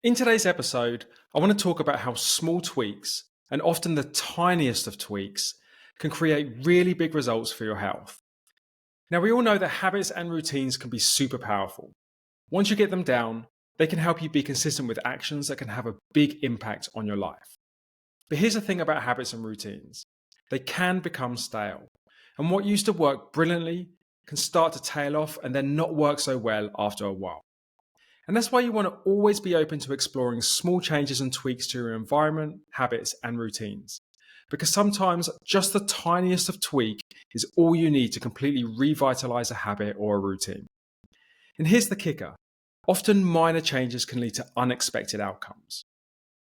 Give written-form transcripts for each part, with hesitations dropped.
In today's episode, I want to talk about how small tweaks, and often the tiniest of tweaks, can create really big results for your health. Now, we all know that habits and routines can be super powerful. Once you get them down, they can help you be consistent with actions that can have a big impact on your life. But here's the thing about habits and routines: they can become stale. And what used to work brilliantly can start to tail off and then not work so well after a while. And that's why you want to always be open to exploring small changes and tweaks to your environment, habits, and routines. Because sometimes just the tiniest of tweak is all you need to completely revitalize a habit or a routine. And here's the kicker: often minor changes can lead to unexpected outcomes.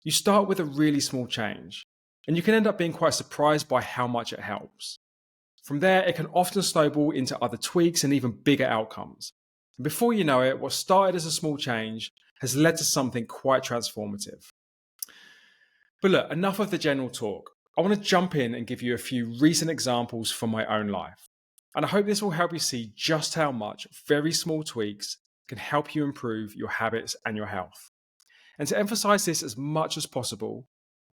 You start with a really small change, and you can end up being quite surprised by how much it helps. From there, it can often snowball into other tweaks and even bigger outcomes. And before you know it, what started as a small change has led to something quite transformative. But look, enough of the general talk. I want to jump in and give you a few recent examples from my own life. And I hope this will help you see just how much very small tweaks can help you improve your habits and your health. And to emphasize this as much as possible,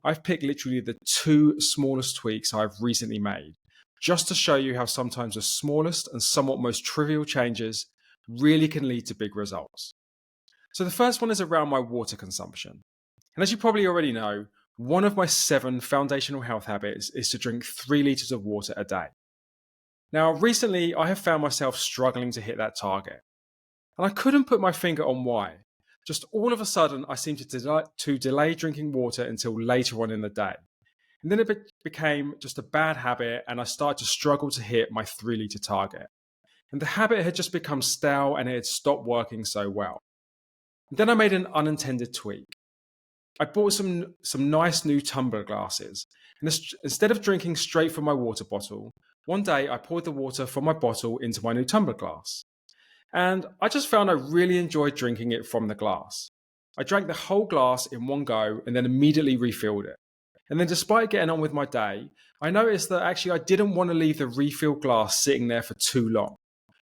I've picked literally the two smallest tweaks I've recently made, just to show you how sometimes the smallest and somewhat most trivial changes really can lead to big results. So the first one is around my water consumption. And as you probably already know, one of my 7 foundational health habits is to drink 3 liters of water a day. Now, recently, I have found myself struggling to hit that target. And I couldn't put my finger on why. Just all of a sudden, I seemed to delay drinking water until later on in the day. And then it became just a bad habit, and I started to struggle to hit my 3 liter target. And the habit had just become stale and it had stopped working so well. And then I made an unintended tweak. I bought some nice new tumbler glasses, and instead of drinking straight from my water bottle, one day I poured the water from my bottle into my new tumbler glass. And I just found I really enjoyed drinking it from the glass. I drank the whole glass in one go and then immediately refilled it. And then, despite getting on with my day, I noticed that actually I didn't want to leave the refilled glass sitting there for too long,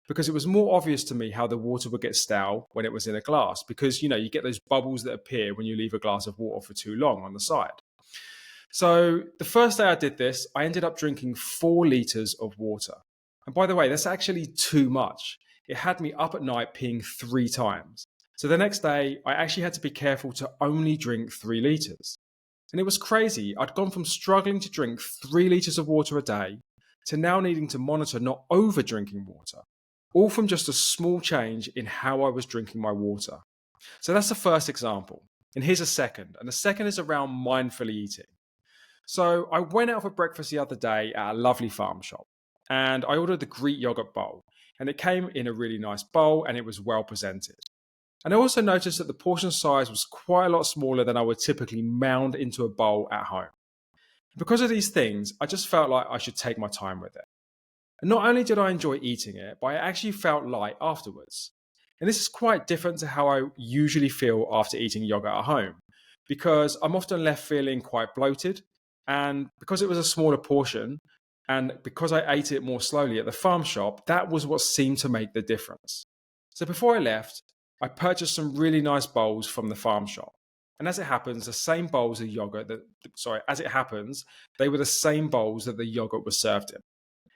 because it was more obvious to me how the water would get stale when it was in a glass, because you get those bubbles that appear when you leave a glass of water for too long on the side. So the first day I did this, I ended up drinking 4 liters of water. And by the way, that's actually too much. It had me up at night peeing 3 times. So the next day, I actually had to be careful to only drink 3 liters. And it was crazy. I'd gone from struggling to drink 3 liters of water a day to now needing to monitor not over drinking water, all from just a small change in how I was drinking my water. So that's the first example. And here's a second. And the second is around mindfully eating. So I went out for breakfast the other day at a lovely farm shop, and I ordered the Greek yogurt bowl. And it came in a really nice bowl and it was well presented. And I also noticed that the portion size was quite a lot smaller than I would typically mound into a bowl at home. Because of these things, I just felt like I should take my time with it. And not only did I enjoy eating it, but I actually felt light afterwards. And this is quite different to how I usually feel after eating yogurt at home, because I'm often left feeling quite bloated. And because it was a smaller portion, and because I ate it more slowly at the farm shop, that was what seemed to make the difference. So before I left, I purchased some really nice bowls from the farm shop. And as it happens, the same bowls of yogurt as it happens, they were the same bowls that the yogurt was served in.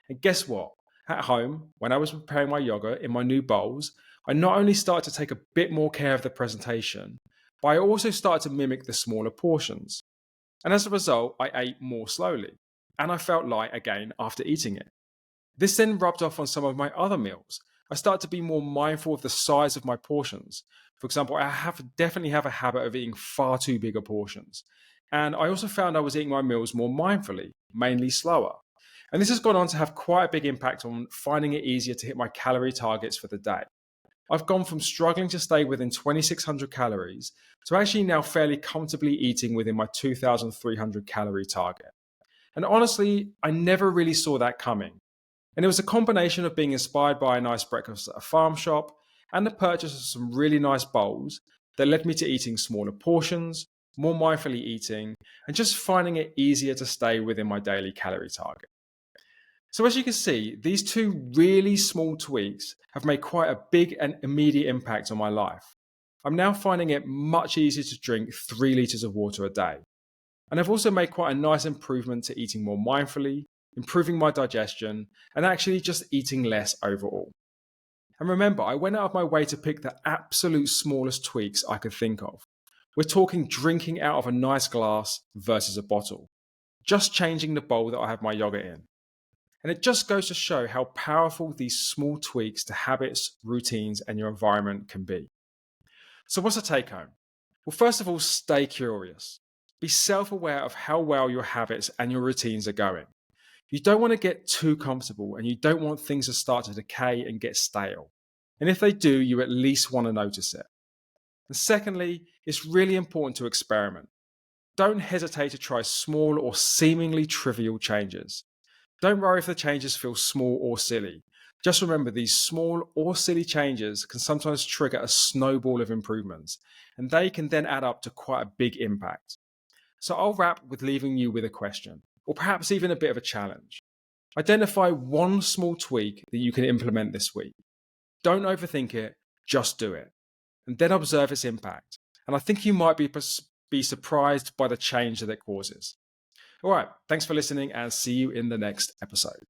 And guess what? At home, when I was preparing my yogurt in my new bowls, I not only started to take a bit more care of the presentation, but I also started to mimic the smaller portions. And as a result, I ate more slowly, and I felt light again after eating it. This then rubbed off on some of my other meals. I started to be more mindful of the size of my portions. For example, definitely have a habit of eating far too bigger portions. And I also found I was eating my meals more mindfully, mainly slower. And this has gone on to have quite a big impact on finding it easier to hit my calorie targets for the day. I've gone from struggling to stay within 2,600 calories to actually now fairly comfortably eating within my 2,300 calorie target. And honestly, I never really saw that coming. And it was a combination of being inspired by a nice breakfast at a farm shop and the purchase of some really nice bowls that led me to eating smaller portions, more mindfully eating, and just finding it easier to stay within my daily calorie target. So as you can see, these two really small tweaks have made quite a big and immediate impact on my life. I'm now finding it much easier to drink 3 litres of water a day. And I've also made quite a nice improvement to eating more mindfully, improving my digestion, and actually just eating less overall. And remember, I went out of my way to pick the absolute smallest tweaks I could think of. We're talking drinking out of a nice glass versus a bottle, just changing the bowl that I have my yogurt in. And it just goes to show how powerful these small tweaks to habits, routines, and your environment can be. So, what's the take home? Well, first of all, stay curious. Be self aware of how well your habits and your routines are going. You don't want to get too comfortable and you don't want things to start to decay and get stale. And if they do, you at least want to notice it. And secondly, it's really important to experiment. Don't hesitate to try small or seemingly trivial changes. Don't worry if the changes feel small or silly. Just remember these small or silly changes can sometimes trigger a snowball of improvements, and they can then add up to quite a big impact. So I'll wrap with leaving you with a question, or perhaps even a bit of a challenge. Identify one small tweak that you can implement this week. Don't overthink it, just do it. And then observe its impact. And I think you might be surprised by the change that it causes. All right, thanks for listening and see you in the next episode.